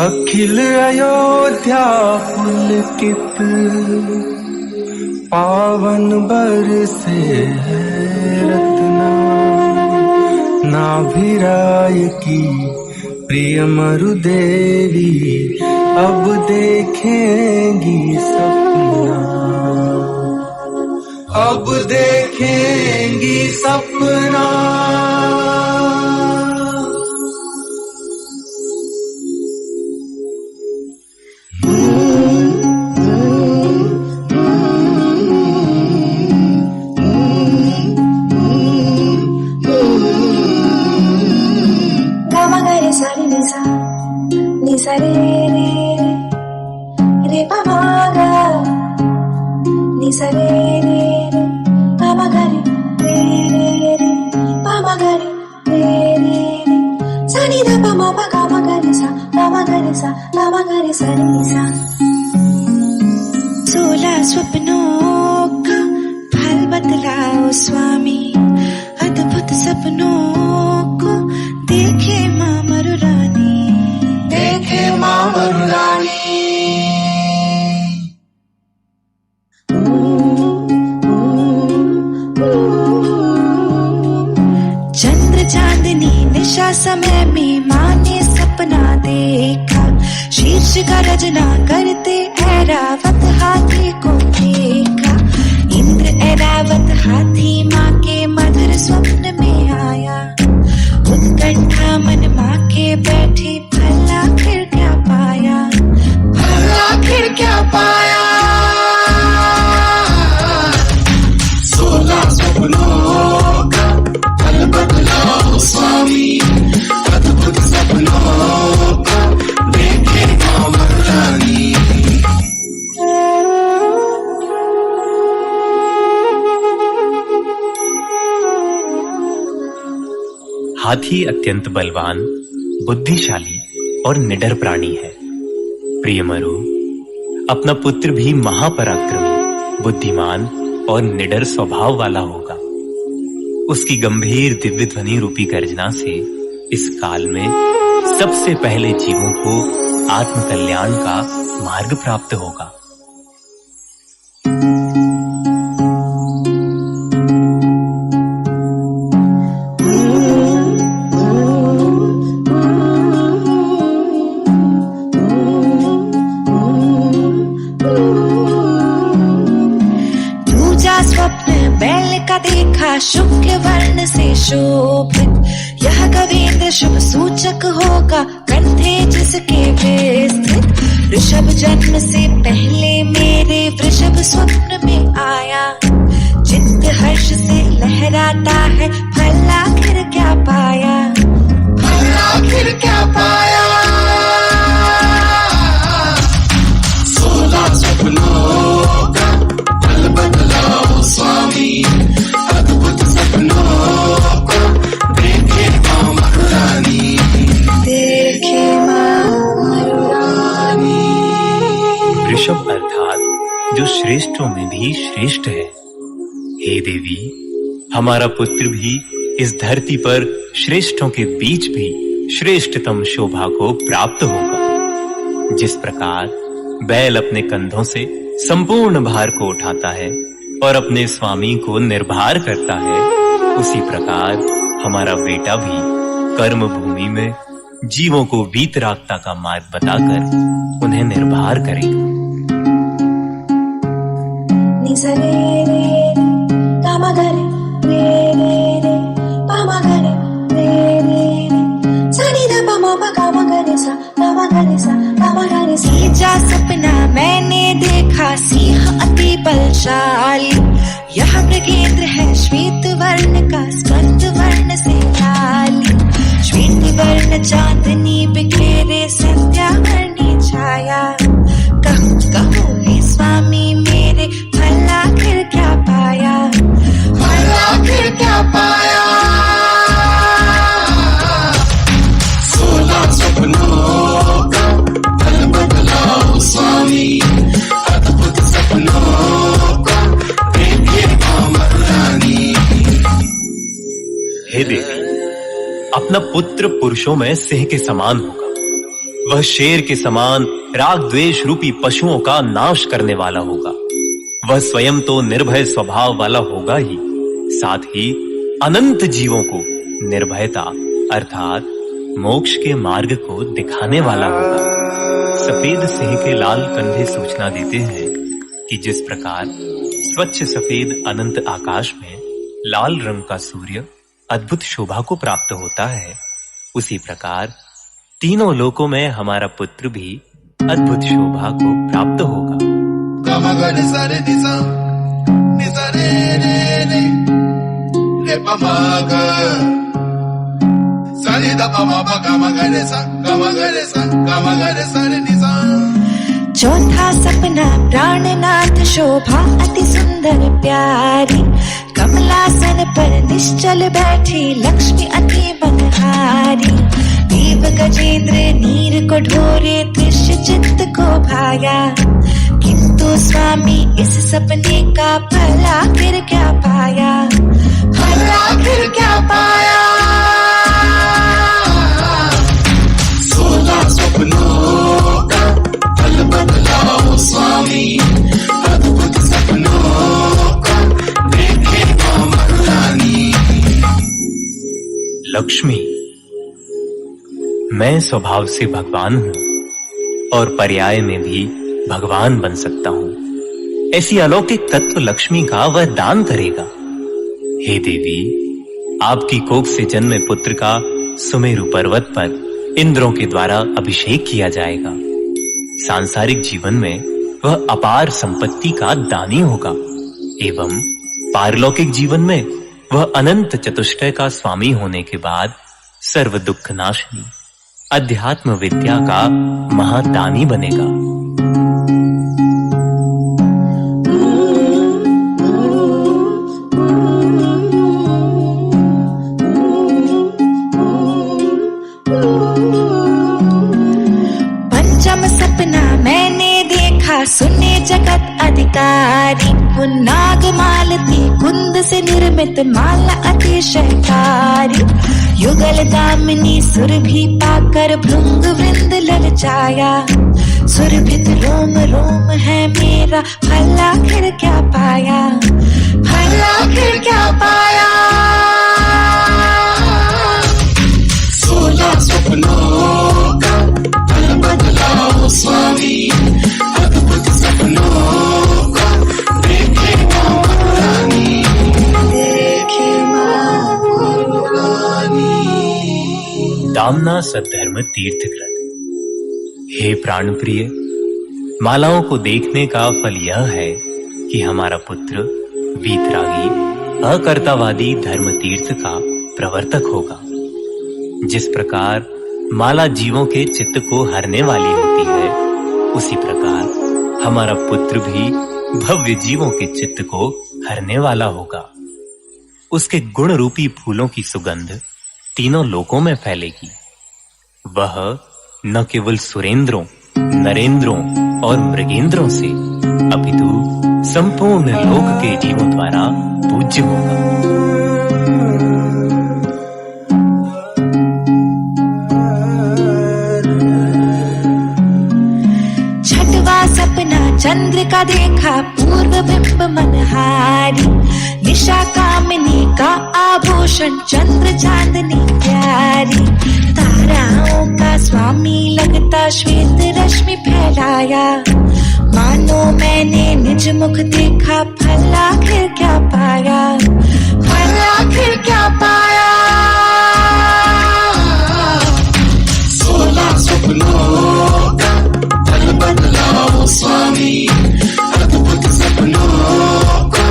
अखिल अयोध्या पुलकित पावन बरसे है रत्ना, नाभिराय की प्रिय मरुदेवी अब देखेंगी सपना, अब देखेंगी सपना। Nisa re re re pa ma ga, nisa re re re pa ma ga re re pa ma ga re re sa ni da pa ma ga re sa pa ma ga re sa ni sa। 16 स्वप्नों का फल बतलाओ स्वामी, अद्भुत सपनों को देखे माँ मरुरानी, देखे माँ मरुरानी। चंद्र चांदनी निशा समय में माँ ने सपना देखा, शीर्ष का रचना करते ऐरावत हाथी को देखा। इंद्र ऐरावत हाथी माँ के मधुर स्वप्न में आया, उत्कंठा मन माँ के बैठी भला आखिर क्या पाया, भला आखिर क्या पाया। 16 सपनों का फल बतलाओ स्वामी, अद्भुत सपनों को देखे माँ मरुरानी। हाथी अत्यंत बलवान, बुद्धिशाली और निडर प्राणी है। प्रिय मरु, अपना पुत्र भी महापराक्रमी, बुद्धिमान और निडर स्वभाव वाला होगा। उसकी गंभीर दिव्य ध्वनि रूपी गर्जना से इस काल में सबसे पहले जीवों को आत्म कल्याण का मार्ग प्राप्त होगा। देखा शुक्ल वर्ण से शोभित, यह कवींद्र शुभ सूचक होगा, कंधे जिसके विस्तृत। ऋषभ जन्म से पहले मेरे वृषभ स्वप्न में आया, चित्त हर्ष से लहराता है, फल आखिर क्या पाया, फल आखिर क्या पाया। 16 सपनों का फल बतलाओ स्वामी, अद्भुत सपनों को देखे माँ मरुरानी, देखे माँ मरुरानी। ऋषभ अर्थात जो श्रेष्ठों में भी श्रेष्ठ है। हे देवी, हमारा पुत्र भी इस धरती पर श्रेष्ठों के बीच भी श्रेष्ठतम शोभा को प्राप्त होगा। जिस प्रकार बैल अपने कंधों से संपूर्ण भार को उठाता है और अपने स्वामी को निर्भर करता है, उसी प्रकार हमारा बेटा भी कर्म भूमि में जीवों को वीतरागता का मार्ग बताकर उन्हें निर्भर करेगा। निसा रे रे गा मा गा रे रे पा मा गा रे रे सा नि दा पा मा गा मा गा रे सा पा मा गा रे सा पा मा गा रे सा। तीजा सपना मैंने देखा, सिंह अति बलशाली, यह मृगेंद्र है श्वेत वर्ण का, स्कंद वर्ण से लाली। श्वेत वर्ण चांदनी बिखेरे, संध्या वर्णी छाया। कहूँ कहूँ हे स्वामी मेरे, फल आखिर क्या पाया, फल आखिर क्या पाया। 16 सपनों का फल बतलाओ स्वामी, अद्भुत सपनों को देखे माँ मरुरानी। हे देवी, अपना पुत्र पुरुषों में सिंह के समान होगा, वह शेर के समान राग द्वेष रूपी पशुओं का नाश करने वाला होगा। वह स्वयं तो निर्भय स्वभाव वाला होगा ही, साथ ही अनंत जीवों को निर्भयता अर्थात मोक्ष के मार्ग को दिखाने वाला होगा। सफेद सिंह के लाल कंधे सूचना देते हैं कि जिस प्रकार स्वच्छ सफेद अनंत आकाश में लाल रंग का सूर्य अद्भुत शोभा को प्राप्त होता है, उसी प्रकार तीनों लोकों में हमारा पुत्र भी अद्भुत शोभा को प्राप्त होगा। चौथा सपना प्राणनाथ शोभा अति सुंदर प्यारी, कमलासन पर निश्चल बैठी लक्ष्मी अति मनहारी। देव गजेंद्र नीर को ढोरे दृश्य चित्त को भाया, किंतु स्वामी इस सपने का फल आखिर क्या पाया, फल आखिर क्या पाया। 16 सपनों का फल बदलाओ स्वामी, अद्भुत सपनों का देखेगा महारानी। लक्ष्मी, मैं स्वभाव से भगवान हूं और पर्याय में भी भगवान बन सकता हूं। ऐसी अलौकिक तत्व लक्ष्मी का वह दान करेगा। हे देवी, आपकी कोख से जन्मे पुत्र का सुमेरु पर्वत पर इंद्रों के द्वारा अभिषेक किया जाएगा। सांसारिक जीवन में वह अपार संपत्ति का दानी होगा एवं पारलौकिक जीवन में वह अनंत चतुष्टय का स्वामी होने के बाद सर्व दुख नाशनी अध्यात्म विद्या का महादानी बनेगा। पंचम सपना मैंने देखा सुने जगत अधिकारी, नाग मालती कुंद से निर्मित माला अतिशयकारी। युगल दामिनी सुरभि पाकर भृंग वृंद ललचाया, सुरभित रोम रोम है मेरा फल आखिर क्या पाया, फल आखिर क्या पाया। 16 सपनों का फल बदलाओ स्वामी, अद्भुत सपनों का देखेगा महारानी, देखेगा महारानी। दामना सद्धर्म तीर्थ कृत। हे प्राण प्रिय, मालाओं को देखने का फल यह है कि हमारा पुत्र वीतरागी अकर्तावादी धर्म तीर्थ का प्रवर्तक होगा। जिस प्रकार माला जीवों के चित्त को हरने वाली होती है, उसी प्रकार हमारा पुत्र भी भव्य जीवों के चित्त को हरने वाला होगा। उसके गुण रूपी फूलों की सुगंध तीनों लोकों में फैलेगी। वह न केवल सुरेंद्रों, नरेंद्रों और मृगेंद्रों से अपितु संपूर्ण लोक के जीवों द्वारा पूज्य होगा। छठवा सपना चंद्र का देखा पूर्व बिंब मनहारी, निशा कामिनी का आभूषण चंद्र चांदनी प्यारी। ताराओं का स्वामी लगता श्वेत रश्मि फैलाया, मानो मैंने निज मुख देखा फल आखिर क्या पाया, फल आखिर क्या पाया। 16 सपनों का फल बदलाओ स्वामी, अद्भुत सपनों का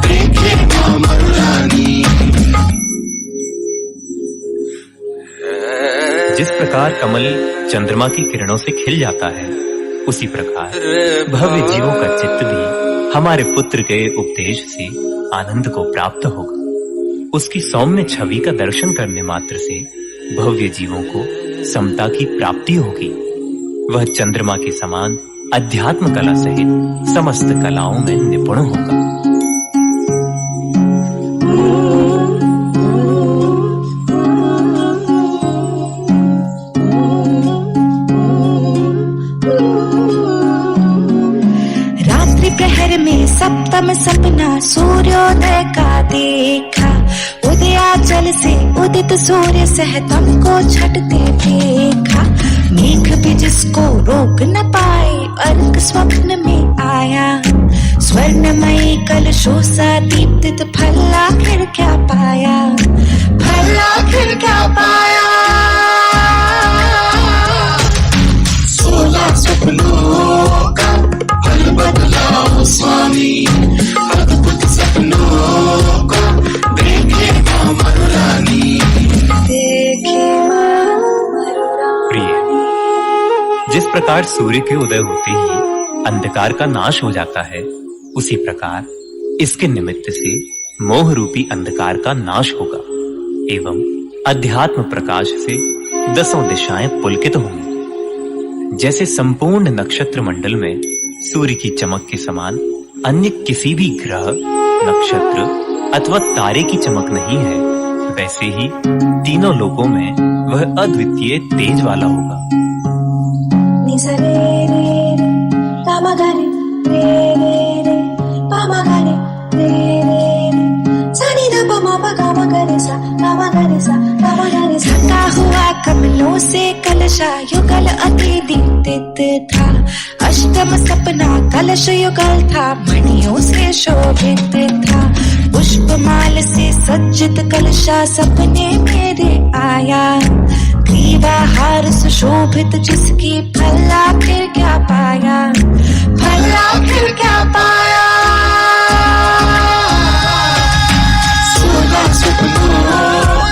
देखेगा महारानी। जिस प्रकार कमल चंद्रमा की किरणों से खिल जाता है, उसी प्रकार भव्य जीवों का चित्त भी हमारे पुत्र के उपदेश से आनंद को प्राप्त होगा। उसकी सौम्य छवि का दर्शन करने मात्र से भव्य जीवों को समता की प्राप्ति होगी। वह चंद्रमा के समान अध्यात्म कला सहित समस्त कलाओं में निपुण होगा। देखा, उदयाचल से उदित सूर्य सहतम को छटते देखा। मेघ भी जिसको रोक न पाए, अर्क स्वप्न में आया। स्वर्णमयी कलशोसा दीप्तित फल आखिर क्या पाया, फल आखिर क्या पाया। 16 सपनों का फल बदलाओ स्वामी, अद्भुत सपनों को देखे अमर रानी। प्रिय, जिस प्रकार सूर्य के उदय होते ही अंधकार का नाश हो जाता है, उसी प्रकार इसके निमित्त से मोह रूपी अंधकार का नाश होगा एवं अध्यात्म प्रकाश से 10 दिशाएं पुलकित होंगी। जैसे संपूर्ण नक्षत्र मंडल में सूर्य की चमक के समान अन्य किसी भी ग्रह, नक्षत्र अथवा तारे की चमक नहीं है, वैसे ही तीनों लोकों में वह अद्वितीय तेज वाला होगा। ढका हुआ कमलों से कलशा युगल अति दीप्तित था। अष्टम सपना कलश युगल था, मणियों से शोभित था। पुष्पमाल से सज्जित कलशा सपने मेरे आया। ग्रीवा हार सुशोभित जिसकी फल आखिर क्या पाया, फल आखिर क्या पाया। 16 सपनों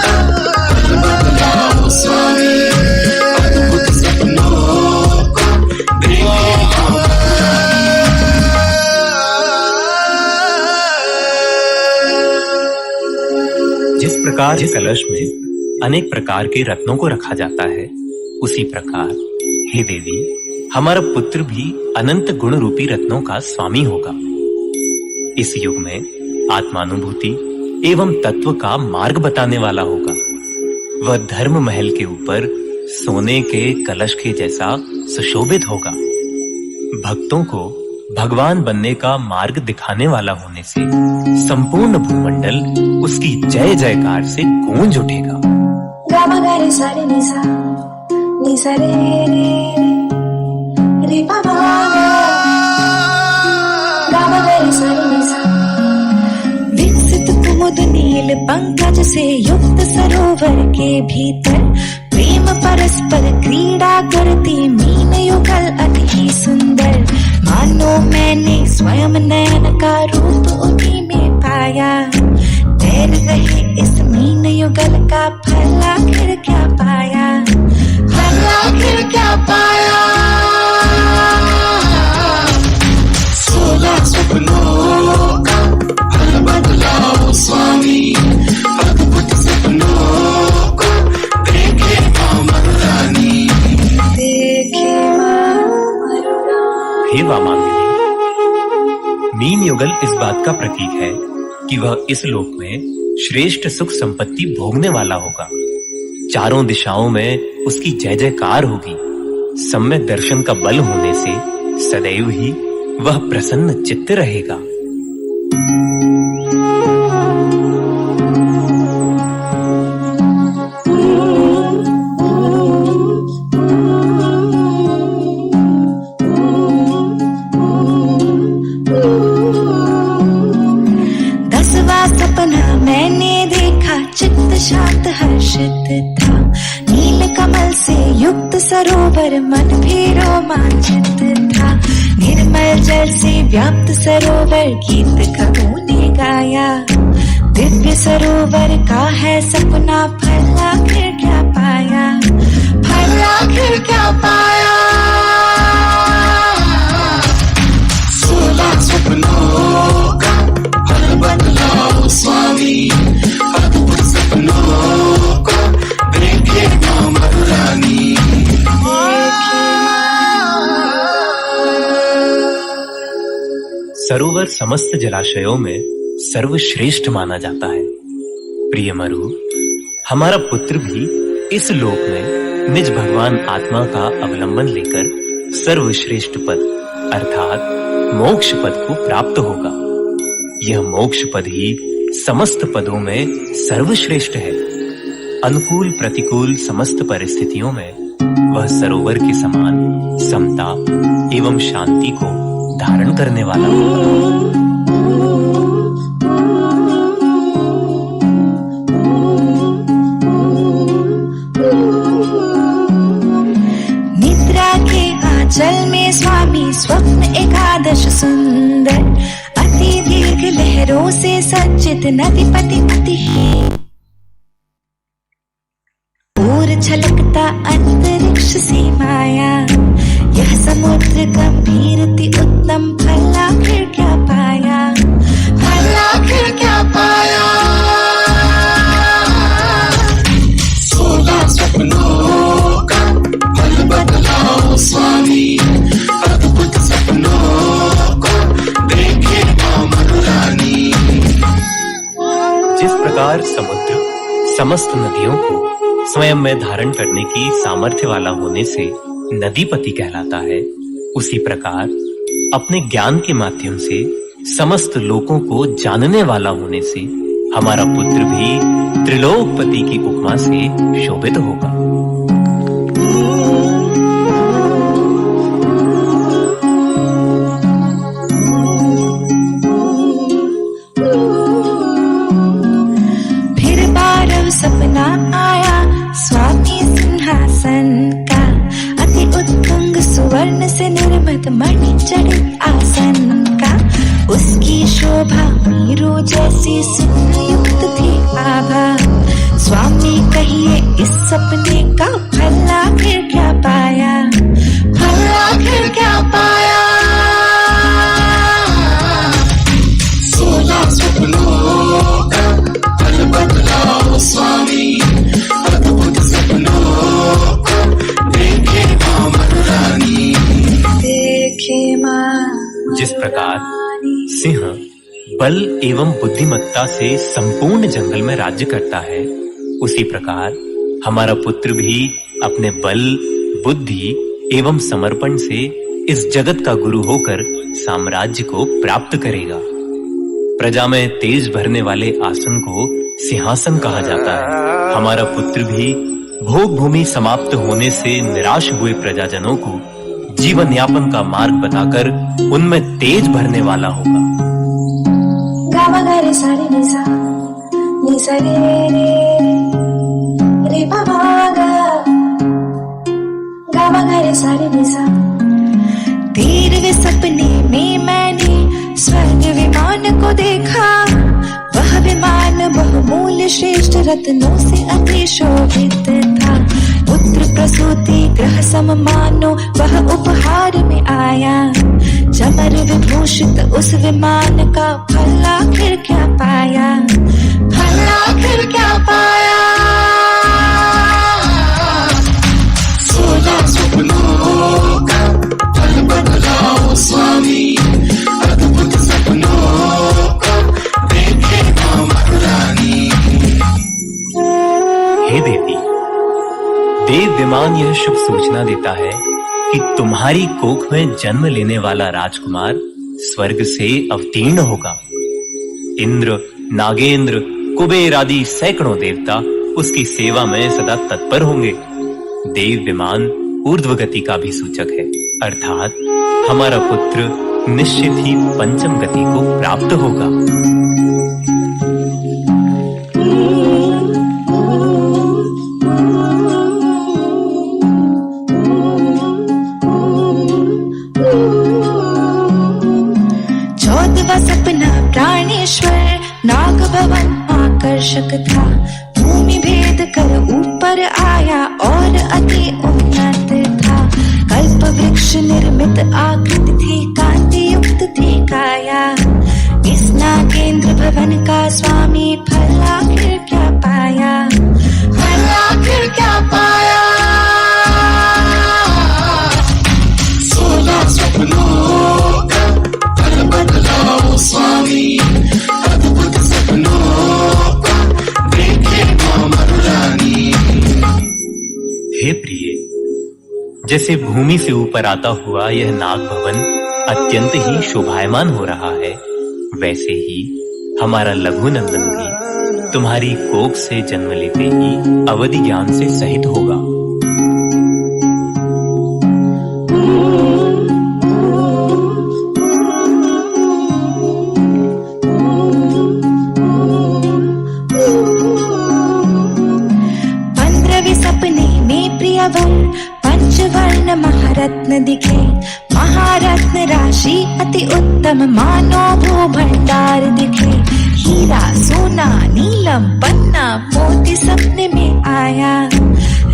का फल बदलाओ स्वामी, अद्भुत सपनों को देखे अमर रानी। जिस प्रकार कलश में अनेक प्रकार के रत्नों को रखा जाता है, उसी प्रकार हे देवी, हमारा पुत्र भी अनंत गुण रूपी रत्नों का स्वामी होगा। इस युग में आत्मानुभूति एवं तत्व का मार्ग बताने वाला होगा। वह धर्म महल के ऊपर सोने के कलश के जैसा सुशोभित होगा। भक्तों को भगवान बनने का मार्ग दिखाने वाला होने से संपूर्ण भूमंडल उसकी जय जयकार से गूंज उठेगा। गामा गारे सारे निसा, निसा रे रे पापा, गामा गारे सारे निसा। विकसित कुमुद नील पंकज से युक्त सरोवर के भीतर प्रेम परस्पर क्रीड़ा करती मीन युगल अति सुंदर। मानो मैंने स्वयं नयन का रूप उन्हीं में पाया। तैर रहे इस मीन युगल का फल आखिर क्या पाया, फल आखिर क्या पाया। 16 सपनों का फल बदलाओ स्वामी, अद्भुत सपनों को देखे अमर रानी। हे वामांगिनी, मीन युगल इस बात का प्रतीक है कि वह इस लोक में श्रेष्ठ सुख संपत्ति भोगने वाला होगा। चारों दिशाओं में उसकी जय जयकार होगी। सम्यक दर्शन का बल होने से सदैव ही वह प्रसन्न चित्त रहेगा। शांत हर्षित था। नील कमल से युक्त सरोवर मन भी रोमांचित था। निर्मल जल से व्याप्त सरोवर गीत कवों ने गाया। दिव्य सरोवर का है सपना, फल आखिर क्या पाया, फल आखिर क्या पाया। 16 सपनों का फल बदलाओ स्वामी, अद्भुत सपनों को देखे अमर रानी। सरोवर समस्त जलाशयों में सर्वश्रेष्ठ माना जाता है। प्रिय मरु, हमारा पुत्र भी इस लोक में निज भगवान आत्मा का अवलंबन लेकर सर्वश्रेष्ठ पद अर्थात मोक्ष पद को प्राप्त होगा। यह मोक्ष पद ही समस्त पदों में सर्वश्रेष्ठ है। अनुकूल प्रतिकूल समस्त परिस्थितियों में वह सरोवर के समान समता एवं शांति को धारण करने वाला होगा। निद्रा के आंचल में स्वामी स्वप्न एकादश सुंदर, अति दीर्घ लहरों से सज्जित नदीपति अति और छलकता अंतरिक्ष से माया। यह समुद्र गंभीरति उत्तम, भला फिर क्या पाया, भला फिर क्या पाया। 16 सपनों का फल बदलाओ स्वामी, अद्भुत सपनों को देखे अमर रानी। जिस प्रकार समुद्र समस्त नदियों को स्वयं में धारण करने की सामर्थ्य वाला होने से नदीपति कहलाता है, उसी प्रकार अपने ज्ञान के माध्यम से समस्त लोकों को जानने वाला होने से हमारा पुत्र भी त्रिलोकपति की उपमा से शोभित होगा। फिर बारह सपना आया स्वामी सिंहासन का, अति उत्तुंग सुवर्ण से निर्मित मणि जड़ित आसन का। उसकी शोभा मीरू जैसी सिंह युक्त थी आभा। स्वामी कहिए इस सपने का भला फिर क्या पाया, भला फिर क्या पाया। 16 सपनों का फल बदलाओ स्वामी, अद्भुत सपनों को देखे अमर रानी। देखे माँ जिस प्रकार सिंह बल एवं बुद्धिमत्ता से संपूर्ण जंगल में राज्य करता है, उसी प्रकार हमारा पुत्र भी अपने बल, बुद्धि एवं समर्पण से इस जगत का गुरु होकर साम्राज्य को प्राप्त करेगा। प्रजा में तेज भरने वाले आसन को सिंहासन कहा जाता है। हमारा पुत्र भी भोग भूमि समाप्त होने से निराश हुए प्रजाजनों को जीवन यापन का मार्ग बताकर उनमें तेज भरने वाला होगा। गामा गरे सारे निसा, निसा रे रे रे पामा गा, गामा गरे सारे निसा। तेरहवें सपने में मैंने स्वर्ग विमान को देखा। वह विमान बहुमूल्य श्रेष्ठ रत्नों से अति शोभित था। पुत्र प्रसूति ग्रह सम मानो वह उपहार में आया। चमर विभूषित उस विमान का भला फिर क्या पाया, भला फिर क्या पाया। 16 सपनों का फल बदलाओ स्वामी, अद्भुत सपनों को देखे अमर रानी। हे देवी, देव विमान यह शुभ सूचना देता है कि तुम्हारी कोख में जन्म लेने वाला राजकुमार स्वर्ग से अवतीर्ण होगा। इंद्र, नागेंद्र, कुबेर आदि सैकड़ों देवता उसकी सेवा में सदा तत्पर होंगे। देव विमान ऊर्ध्व गति का भी सूचक है, अर्थात हमारा पुत्र निश्चित ही पंचम गति को प्राप्त होगा। सपना प्राणेश्वर नाग भवन आकर्षक था। भूमि भेद कर ऊपर आया और अति उन्नत था। कल्प वृक्ष निर्मित आकृति थी, कांति युक्त थी काया। इस नागेंद्र भवन का स्वामी भला फिर क्या पाया, भला फिर क्या पाया। 16 सपनों का फल बदलाओ स्वामी, अद्भुत सपनों को देखे अमर रानी। हे प्रिय, जैसे भूमि से ऊपर आता हुआ यह नाग भवन अत्यंत ही शोभायमान हो रहा है, वैसे ही हमारा लघुनंदन भी तुम्हारी कोख से जन्म लेते ही अवधि ज्ञान से सहित होगा। पंचवर्ण महारत्न दिखे, महारत्न राशि अति उत्तम मानो भू भंडार दिखे। हीरा सोना नीलम पन्ना मोती सपने में आया,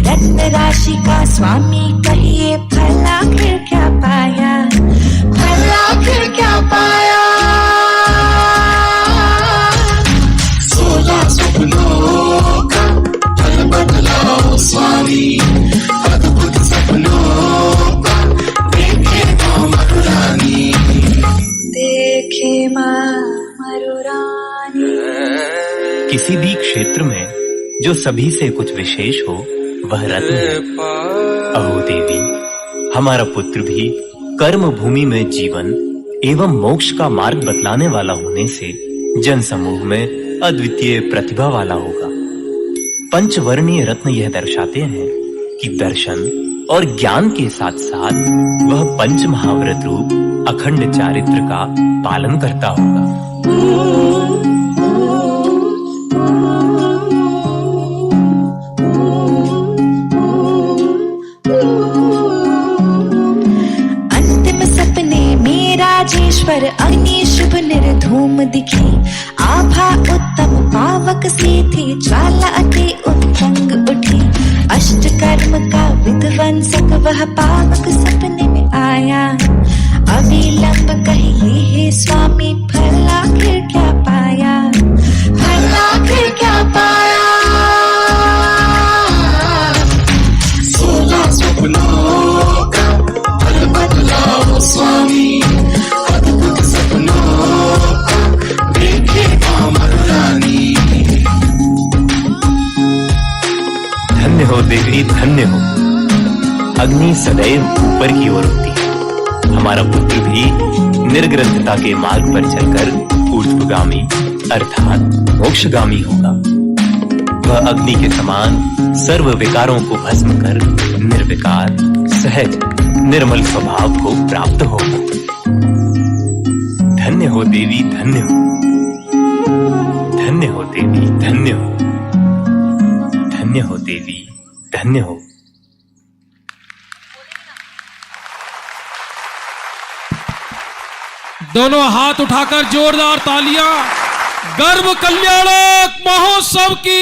रत्न राशि का स्वामी कहिए भला फिर क्या पाया, भला फिर क्या पाया। 16 सपनों का फल बदलाओ स्वामी, अद्भुत सपनों का देखे मां मरुरानी, देखे मां मरुरानी। किसी भी क्षेत्र में जो सभी से कुछ विशेष हो वह रत्न है। अहो देवी, हमारा पुत्र भी कर्म भूमि में जीवन एवं मोक्ष का मार्ग बतलाने वाला होने से जन समूह में अद्वितीय प्रतिभा वाला होगा। पंचवर्णीय रत्न यह दर्शाते हैं कि दर्शन और ज्ञान के साथ साथ वह पंच महाव्रत रूप अखंड चारित्र का पालन करता होगा। अंतिम सपने में राजेश्वर अग्नि शुभ निर्धूम दिखे, आभा उत्तम पावक से थे, ज्वाला अति उत्तंग उठी। अष्ट कर्म का विध्वंसक वह पावक सपने में आया, अविलंब कहिए हे स्वामी भला फिर क्या पाया, भला फिर क्या पाया। 16 सपनों का फल बदलाओ स्वामी, अद्भुत सपनों का देखे मां मरुरानी। धन्य हो देवी, धन्य हो। अग्नि सदैव ऊपर की ओर उठती है। हमारा पुत्र भी निर्ग्रंथता के मार्ग पर चलकर ऊर्ध्वगामी अर्थात मोक्षगामी होगा। वह अग्नि के समान सर्व विकारों को भस्म कर निर्विकार सहज निर्मल स्वभाव को प्राप्त होगा। धन्य हो देवी, धन्य हो। धन्य हो देवी, धन्य हो। धन्य हो देवी, धन्य हो। दोनों हाथ उठाकर जोरदार तालियां गर्भ कल्याणक महोत्सव की।